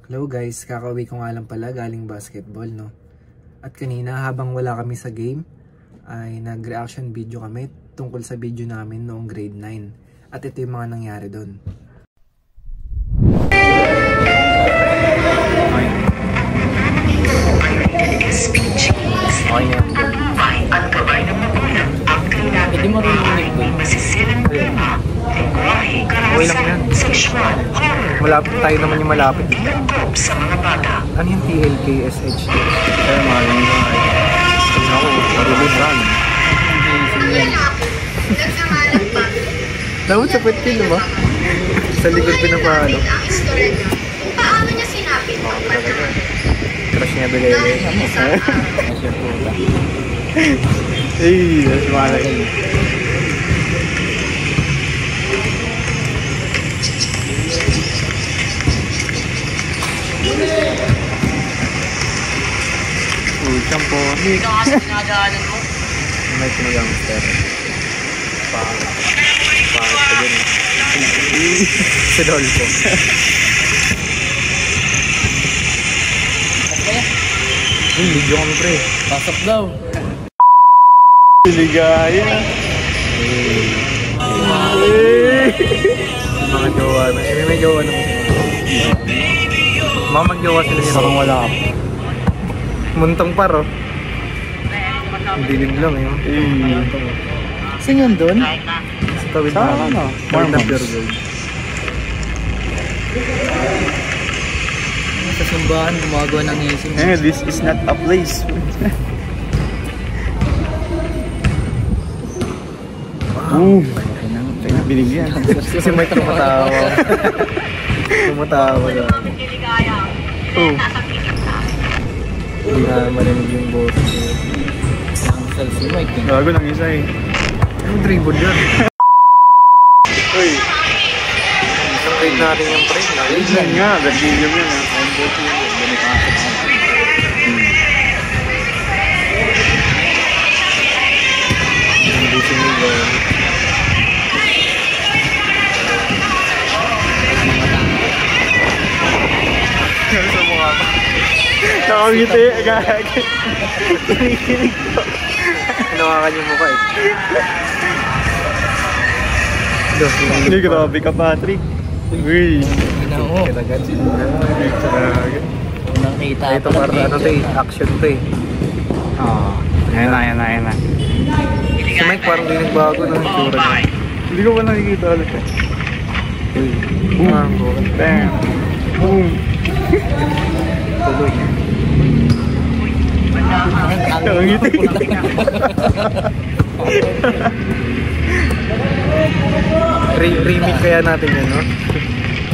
Hello guys, kakauwi ko nga lang pala galing basketball, no? At kanina habang wala kami sa game, ay nag-reaction video kami tungkol sa video namin noong grade 9. At ito yung mga nangyari doon. At gabay ng magulang ang kailangan ay masisilang tema, lingwahe, karahasan, sexual, horror, Malapit tayo naman yung malapit. lagop sa mga bata. Ano yung TLKSH? Kaya maraming nga. Ako, marulog run. Dapat sa pwet kill ba? Sa likod pinapalo. Paano niya sinabi? Crush niya bilele. Ay, mas malaki. Uy, champo. Ito kasi dinadaanan mo. May pinag-gangster. Pangit pa dyan. Si Dolpo. Video kami pre. Pasok daw. Siligaya. Mga jowa na. May jowa na. Mga mag-jowa sila nila. Parang wala ka. Muntong paro. Hindi din lang yun. Saan yun doon? Sa tawid Sa na. ano? Tawid na Mormons. pure gold. Sa simbahan, gumagawa ng ising. This is not a place. Binigyan. Si Mike tumatawa. Tumatawa na. Oh. Hindi na marinig yung boss. Ang si Mike. Gago ng isa eh. Yung dribble yun. Uy, Isang trade natin yung pre. yan nga. Vermilion yan ah. Hindi sinigaw. Sa mukha ko. Nakangiti. Gagi. Kinikinig ko. Hinawakan yung mukha eh. Hindi, grabe ka Patrick. Uy. Oo. Kinagat. Grabe. Nakita Ito para ano to eh. Action to eh. Oo. Ayan na. Si Mike parang di nagbago ng itsura niya. Hindi ko pa nakikita ulit eh. Boom. Bam. Boom. Tuloy. Nakangiti. Remake kaya natin yan, no?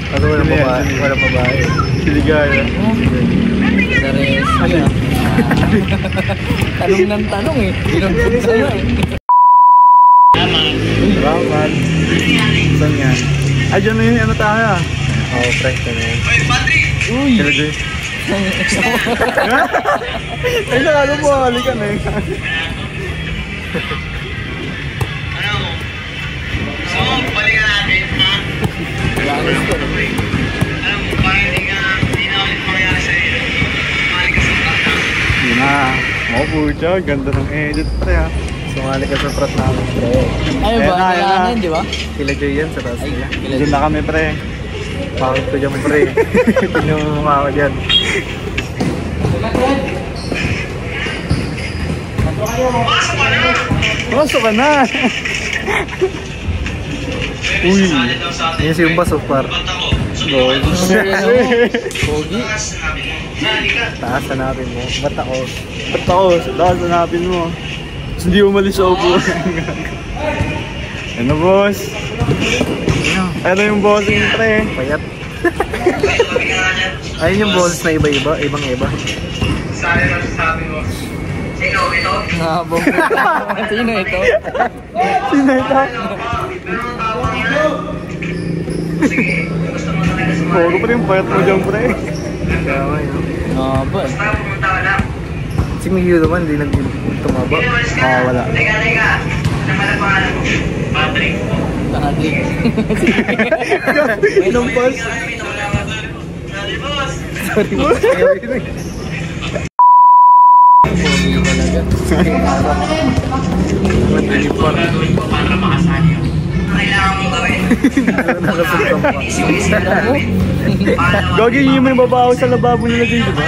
Kasi walang babae. Walang babae. Siligaya. Dares. Ano? Tanong ng tanong eh. Binunod sa'yo eh. Raman. Saan yan? Ay, dyan na yun. Ano tayo? Oo, fresh na yan. Uy! Talaga. Ay, nakalo mo. Halikan eh. So, balikan natin, ha? Alam mo, parang hindi na ulit mangyari sa'yo. Balik ka sa bata. Yun na. Oh, pucha. Ganda ng edit pre ah. Sumali ka sa prat namin, pre. Ay ba? Ayan na. Kailangan, di ba? Kila Joy yan sa taas Ay, nila. Diyan na kami pre. Pangit ko dyan, pre. Ito yung mukha ko dyan. Pasok ka na. Uy. Yan si yung baso, par. Pogi. Taas hanapin mo. Ba't ako? Ba't ako? Dahil hanapin mo. Tapos hindi umalis sa upo. Ano boss? Ano yung bossing pre? Payat. Ayun yung balls na iba-iba. Ibang-iba. Sali na sabi mo. Ito. Nabong. Sino ito? Sino ito? Sige, gusto mo talaga sumali. Pogo pa rin yung payat mo dyan pre. Kaya nga yun. Naba eh. Para pumunta ka lang. Si Miguel naman, hindi nag-tumaba. Wala. Teka. Naman ang pangalan mo. Patrick. Nakadrik. Ilang pass? Sabi boss. Sorry mo. Ayaw yun eh. Pogi talaga. Para makasali yun. Kailangan mong gawin. Nakasuntam pa. Gagi, yun yung may babaho sa lababo nila dito, diba?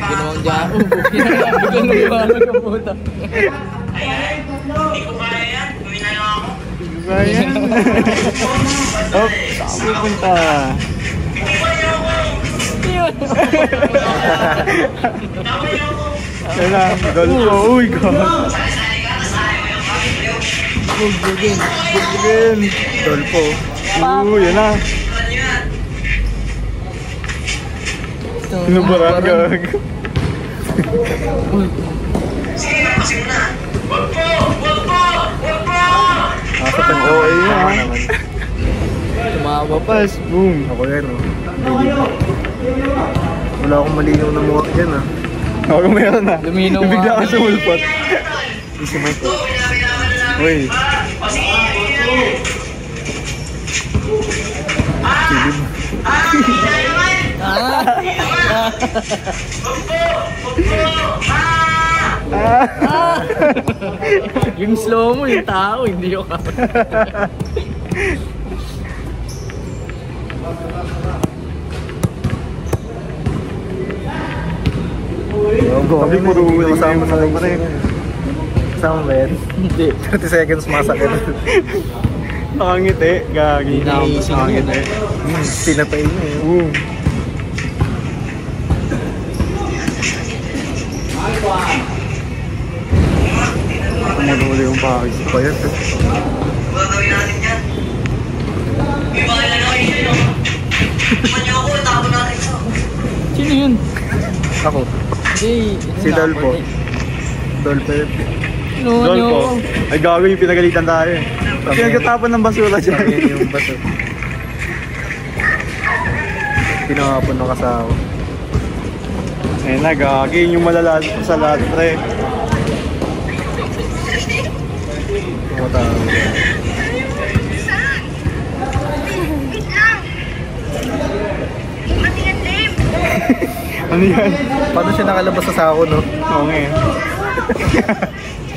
Ginawang dyan. Biglang nagbalag ang puta. Ayan. Hindi ko kaya yan. Gawin na lang ako. Ayan. Oh, saan pupunta? Yan na, Dolpo. Uy, God. Bugbugin. Bugin. Dolpo. Uy, yan na. Sinubaran, gag. Sige na, kasi muna. Wag po! Wag po! Wag po! Asa pang OA yun, ha? Tumama pa. Pas, boom. Ako yan, oh. Wala akong malinaw na mukha dyan, ah. Ako meron na. Luminaw Yung bigla ka nga. sa mulpot. Easy mic, oh. Uy. Kilib. Yung slow mo, yung tao, hindi yung Sabi mo rin kasama sa live rin. Kasama ba yan? Hindi. 30 seconds masakit. Nakangiti. Gagi. Nakangiti. Pinatay niya eh. Tumululi yung pakis pa yan. Gagawin natin yan. May bahala na kayo yun. Manya ako, tapo natin ito. Sino yun? Ako. Hindi. Si Dolpo. Dolpo. Dolpo. Ay gago yung pinagalitan tayo eh. Kasi nagkatapon ng basura dyan. Yan yung bato. Pinakapon ng kasawa. Ayun na, gagi yung malala sa lahat pre. Tumatawag. Wait lang. Ano yan, Dave? Ano yan? Paano siya nakalabas sa sako, no? Oo nga eh.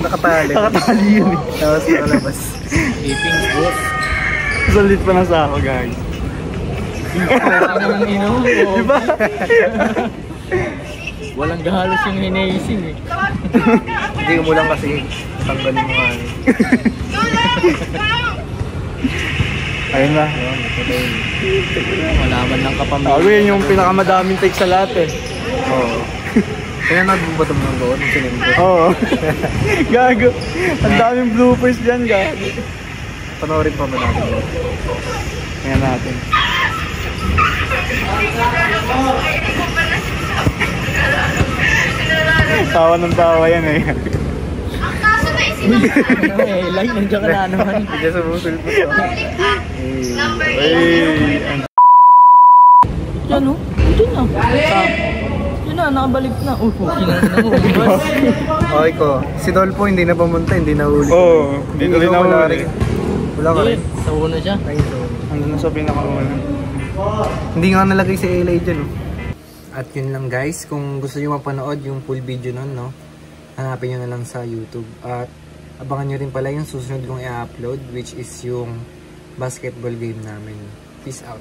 Nakatali. Nakatali yun eh. Tapos nakalabas. Taping boss. Salit pa na sa ako, gagi. Ano ang ino? Diba? Walang gahalos yung hinaising eh. Hindi mo lang kasi tanggalin mo nga. Ayun na. Malaman ng kapamilya. Gago yun yung pinakamadaming take sa lahat eh. Oo. Kaya nagbubatom ng doon yung sinimbo. Oo. Gago. Ang daming bloopers dyan, gago. Panoorin pa ba natin yun? Tingnan natin. Tawa ng tawa yan eh. Ang kaso na isinama. Like, nandiyan ka na naman. Hindi sa musul po. Number 8. Ay, ang Yan o. Diyan na. Yun na, nakabalik na. Oh, kinang Okay ko. Si Dolpo hindi na pumunta, hindi na huli. Oo, dito rin Ikaw, wala nahuli. rin. Wala ka rin. Sa una siya. Andun na sa pinakauna. Hindi nga nalagay si LA dyan. Oh. At yun lang guys, kung gusto nyo mapanood yung full video nun, no, hanapin nyo na lang sa YouTube. At abangan nyo rin pala yung susunod kong i-upload, which is yung basketball game namin. Peace out.